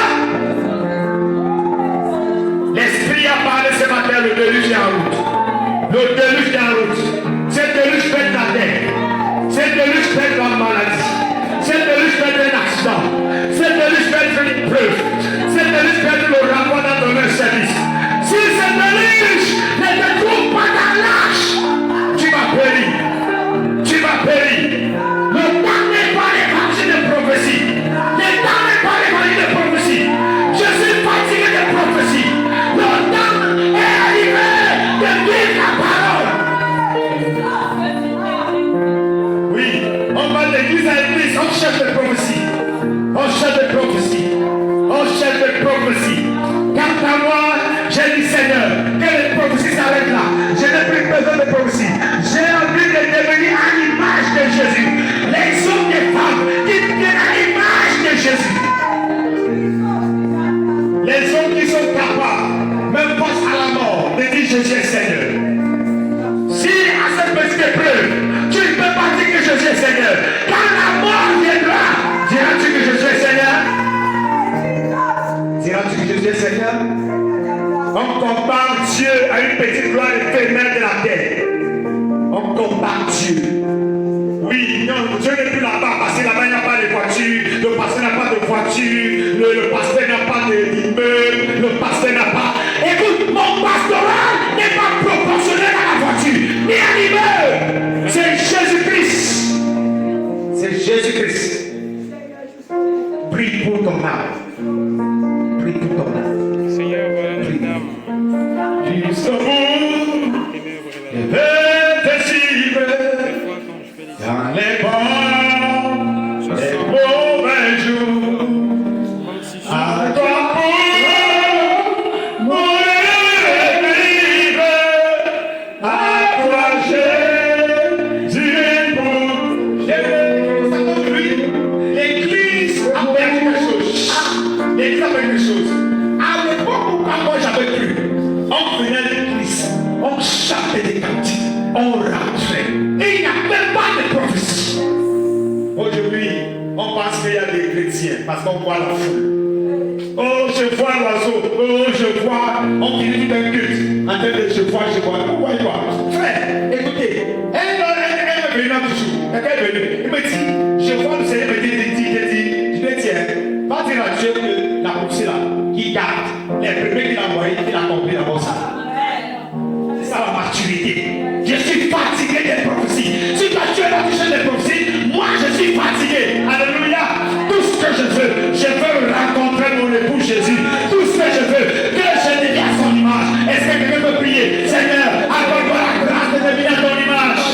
L'Esprit a parlé ce matin, le déluge est en route. Le déluge est en route. Cette déluge fait de la terre. Cette déluge fait de la maladie. Cette déluge fait d'un accident. Cette déluge fait d'une preuve. Cette déluge fait de le rapport dans ton service. Si cette déluge ne te trouve pas dans l'âge, tu vas périr. Tu vas périr. Le temps n'est pas l'évangile de prophétie. Le temps n'est pas l'évangile de prophétie. Je suis fatigué de prophétie. Le temps est arrivé de vivre la parole. Oui, on va d'église à église, on cherche de prophétie. On cherche de prophétie. On cherche de prophétie. Quant à moi, j'ai dit Seigneur, que les prophéties s'arrêtent là. Je n'ai plus besoin de prophétie. J'ai envie de devenir à l'image de Jésus. Les hommes et femmes qui viennent à l'image de Jésus. Les hommes qui sont capables, même face à la mort, de dire Jésus est Seigneur. Si à cette petite épreuve, tu ne peux pas dire que Jésus est Seigneur, quand la mort viendra, diras-tu que Jésus est Seigneur? Diras-tu que Jésus est Seigneur? On compare Dieu à une petite gloire éphémère de la terre. On compare Dieu. Oui, non, Dieu n'est plus là-bas parce que là-bas il n'y a pas de voiture, le pasteur n'a pas de voiture, le pasteur n'a pas d'immeuble, le pasteur n'a pas. Écoute, mon pastoral n'est pas proportionnel à la voiture, ni à l'immeuble. C'est Jésus-Christ. C'est Jésus-Christ. Prie pour ton âme. Prie pour ton âme. Seigneur, voilà notre âme. Jusqu'au bout, invincible, dans les bons, les mauvais jours, à toi pour mourir libre, à toi Jésus pour L'église a perdu quelque chose. L'église a perdu quelque chose. À l'époque où moi j'avais cru, on venait à l'église, on chantait des cantiques, on rentrait. Et il n'y a même pas de prophétie. Aujourd'hui, on pense qu'il y a des chrétiens parce qu'on voit la foule. Oh, je vois l'oiseau. Oh, je vois. On finit tout un culte. En train de je vois. Pourquoi il voit? Frère, écoutez. Elle est venue un jour. Elle est venue. Il me dit, je vois le Seigneur me dit, je me dis, tiens, va dire à Dieu que la poussée là, qui garde les premiers qu'il a envoyés, qu'il a compris d'abord ça. C'est ça la maturité. Je suis fatigué des prophéties. Si toi tu es là, tu cherches des prophéties, moi je suis fatigué. Alléluia. Tout ce que je veux rencontrer mon époux Jésus. Tout ce que je veux, que je devienne à son image. Est-ce que quelqu'un peut prier? Seigneur, accorde-moi la grâce de devenir à ton image.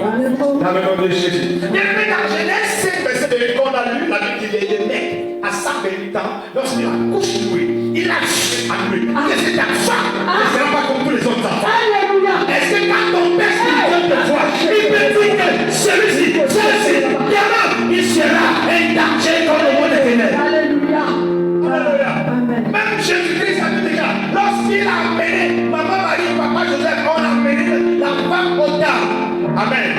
Dans le nom de Jésus. Bien aimé, dans Genèse 5, verset de qu'on a lu, la Bible dit le mec, à 128 ans, lorsqu'il a couché lui, il a joué à lui. Que cet enfant ne sera pas comme tous les autres enfants. Est-ce que quand ton père spirituel te voit, il peut dire que celui-ci, vraiment, il sera un danger comme le monde éternel. Alléluia. Même Jésus-Christ a dit déjà, lorsqu'il a amené maman Marie, papa Joseph, on a amené la femme au temple. Amen.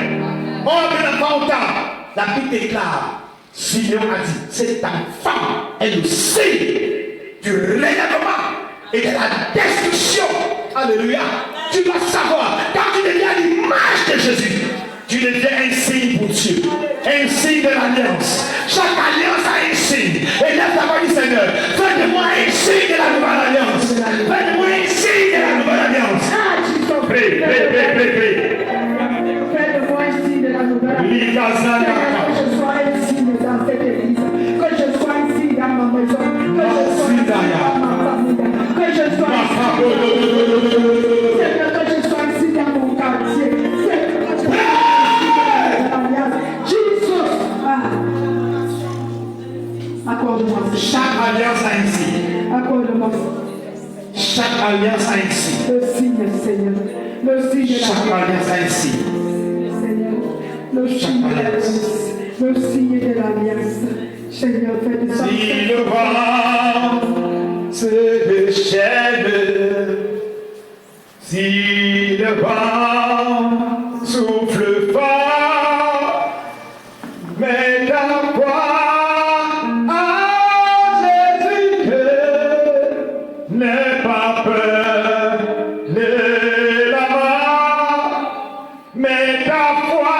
On a amené la femme au temple. La Bible déclare, Simeon a dit, cette femme est le signe du règlement et de la destruction. Alléluia. Tu dois savoir, quand tu deviens l'image de Jésus, tu deviens un signe pour Dieu, un signe de l'alliance. Chaque alliance a un signe. Et lève ta voix du Seigneur. Fais de moi un signe de la nouvelle alliance. Fais de moi un signe de la nouvelle alliance. Prie, prie, prie, prie, prie. Fais de moi un signe de la nouvelle alliance. Que je sois un signe dans cette église. Que je sois un signe dans ma maison. Que je sois un signe dans ma famille. Que je sois un signe. Seigneur, que je sois un signe dans mon quartier. Accorde-moi. Chaque alliance a un signe. Accorde-moi. Chaque alliance a un signe. Le signe, Seigneur. Le signe de Chaque la alliance a un signe. Seigneur. Le signe de l'alliance. Le signe de l'alliance. Seigneur, fais de ça. Si le vent se déchaîne, si le vent souffle fort, mais ta foi à Jésus n'aie pas peur de la mort, mais ta foi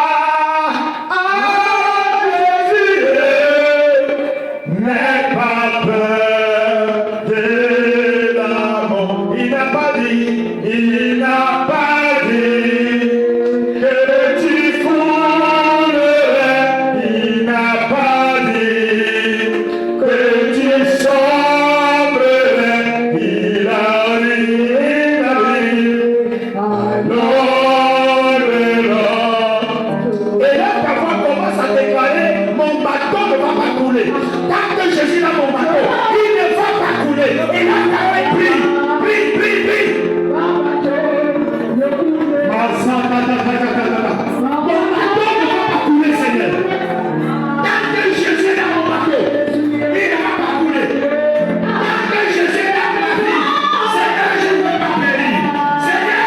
à Jésus n'aie pas peur de la mort. Il n'a pas dit que tu coulerais. Il n'a pas dit que tu sombrerais. Il a dit, alors et là, ta voix commence à déclarer, mon bateau ne va pas couler. Tant que Jésus est dans mon bateau, il ne va pas couler. Et là, ta voix prie, prie, prie, prie. Mon bateau ne va pas couler, Seigneur. Tant que Jésus est dans mon bateau, il ne va pas couler. Tant que Jésus est dans ma vie, Seigneur, je ne veux pas périr. Seigneur,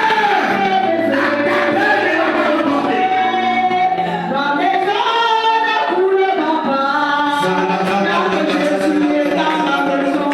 la capelle ne va pas me porter. La maison ne coulera pas. Tant que Jésus est dans ma maison.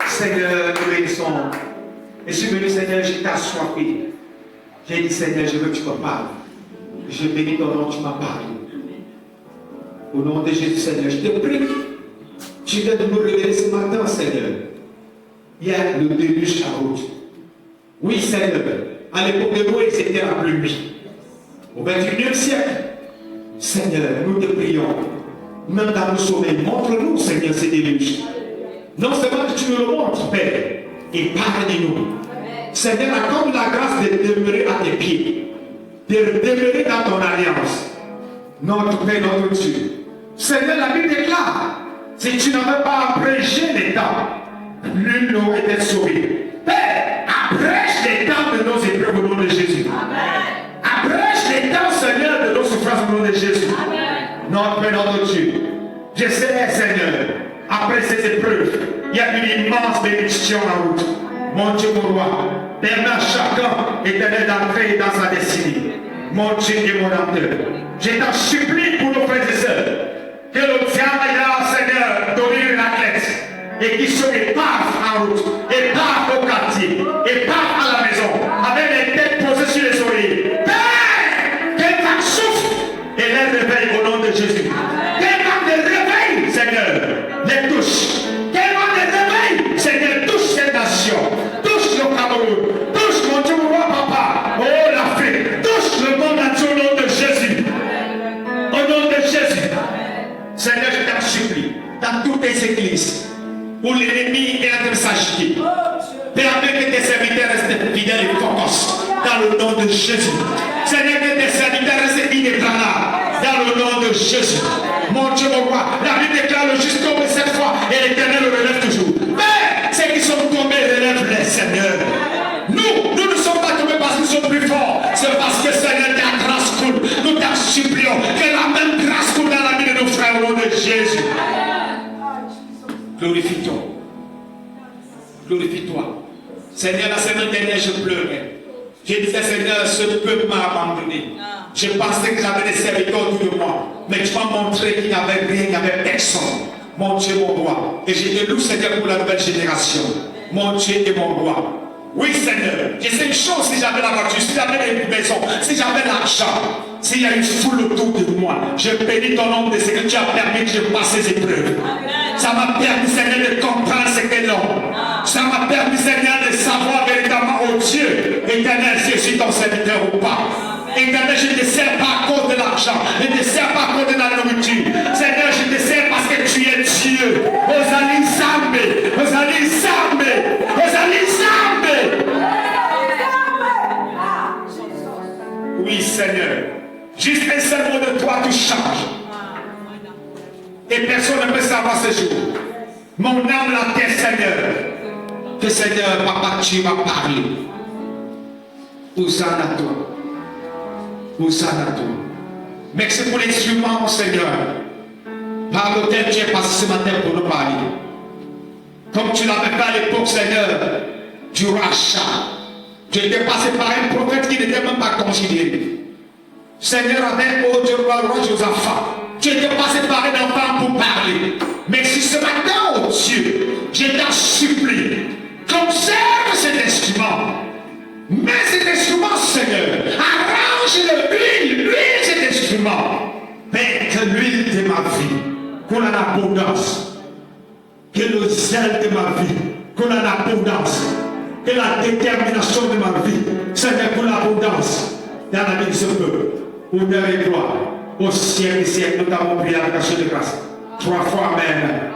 Seigneur, nous bénissons. Et je suis venu, Seigneur, je t'ai assoiffé. J'ai dit, Seigneur, je veux que tu me parles. Je bénis ton nom, tu m'as parlé. Au nom de Jésus, Seigneur, je te prie. Tu viens de nous révéler ce matin, Seigneur. Il y a le déluge à route. Oui, Seigneur, à l'époque de Noé, c'était la pluie. Au 21e siècle, Seigneur, nous te prions. Même dans nos sommeils, montre-nous, Seigneur, ces déluges. Non seulement que tu nous le montres, Père, et parle-nous. Seigneur, accorde la grâce de demeurer à tes pieds, de demeurer dans ton alliance. Notre Père, notre Dieu. Seigneur, la Bible déclare, si tu n'avais pas abrégé les temps, nul n'aurait été sauvé. Père, abrège les temps de nos épreuves au nom de Jésus. Abrège les temps, Seigneur, de nos souffrances au nom de Jésus. Amen. notre Père, notre Dieu, je sais, Seigneur, après ces épreuves, il y a une immense bénédiction en route. Mon Dieu, mon roi, permets à chacun, éternel, d'entrer dans sa destinée. Mon Dieu et mon Rédempteur, je t'en supplie pour nos frères et sœurs, que le diable aille, Seigneur, donner une athlète, et qu'ils soient éparses en route, éparses au quartier, éparses à la maison, avec les têtes posées sur les oreilles. Père, qu'elle t'en souffle et les réveille au nom de Jésus. Qu'elle t'en réveille, Seigneur, les touche. Qu'elle t'en réveille, Seigneur, touche cette nation, touche le Cameroun, touche mon Dieu, mon roi, papa, oh l'Afrique, touche le monde entier au nom de Jésus. Au nom de Jésus. Seigneur, je t'en supplie, dans toutes tes églises, où l'ennemi est en train de s'agiter, permets que tes serviteurs restent fidèles et focus dans le nom de Jésus. Seigneur, que tes serviteurs restent inébranlables dans le nom de Jésus. Mon Dieu, mon roi, la Bible déclare le juste tombe cette fois et l'Éternel le relève toujours. Mais ceux qui sont tombés relèvent-les, Seigneur. Nous ne sommes pas tombés parce que nous sommes plus forts. C'est parce que Seigneur, ta grâce coule. Nous t'en supplions que la même grâce coule dans la vie de nos frères au nom de Jésus. Glorifie-toi. Glorifie-toi. Seigneur, la semaine dernière, je pleurais. Je disais, Seigneur, ce peuple m'a abandonné. Je pensais que j'avais des serviteurs autour de moi. Mais tu m'as montré qu'il n'y avait rien, il n'y avait personne. Mon Dieu, mon roi. Et je te loue, Seigneur, pour la nouvelle génération. Mon Dieu et mon roi. Oui, Seigneur. Je sais une chose, si j'avais la voiture, si j'avais une maison, si j'avais l'argent, s'il y a une foule autour de moi, je bénis ton nom de ce que tu as permis que je passe ces épreuves. Ça m'a permis, Seigneur, de comprendre ce qu'est l'homme. Ça m'a permis, Seigneur, de savoir véritablement, oh Dieu, éternel, si je suis ton serviteur ou pas. Éternel, je ne te sers pas à cause de l'argent. Je ne te sers pas à cause de la nourriture. Seigneur, je te sers parce que tu es Dieu. Osali Zambé, Osali Zambé, Osali Zambé. Oui, Seigneur. Juste un seul mot de toi, tu changes. Et personne ne peut savoir ce jour. Mon âme la terre, Seigneur. Que Seigneur, papa, tu m'as parlé. Hosanna à toi. Hosanna à toi. Merci pour l'instrument, mon Seigneur. Par lequel tu es passé ce matin pour nous parler. Comme tu l'avais fait à l'époque, Seigneur, du rachat. Tu étais passé par un prophète qui n'était même pas considéré. Seigneur, avec oh Dieu, roi Josaphat. Tu étais passé par un enfant pour parler. Mais si ce matin, oh Dieu, je t'en supplie, conserve cet instrument. Mets cet instrument, Seigneur. Arrange-le, huile cet instrument. Père, que l'huile de ma vie, qu'on a l'abondance. Que le zèle de ma vie, qu'on a l'abondance. Que la détermination de ma vie, Seigneur, pour l'abondance dans la vie de ce peuple. Honneur et gloire au siècle des siècles, nous t'avons prié avec action de grâce. 3 fois, Amen.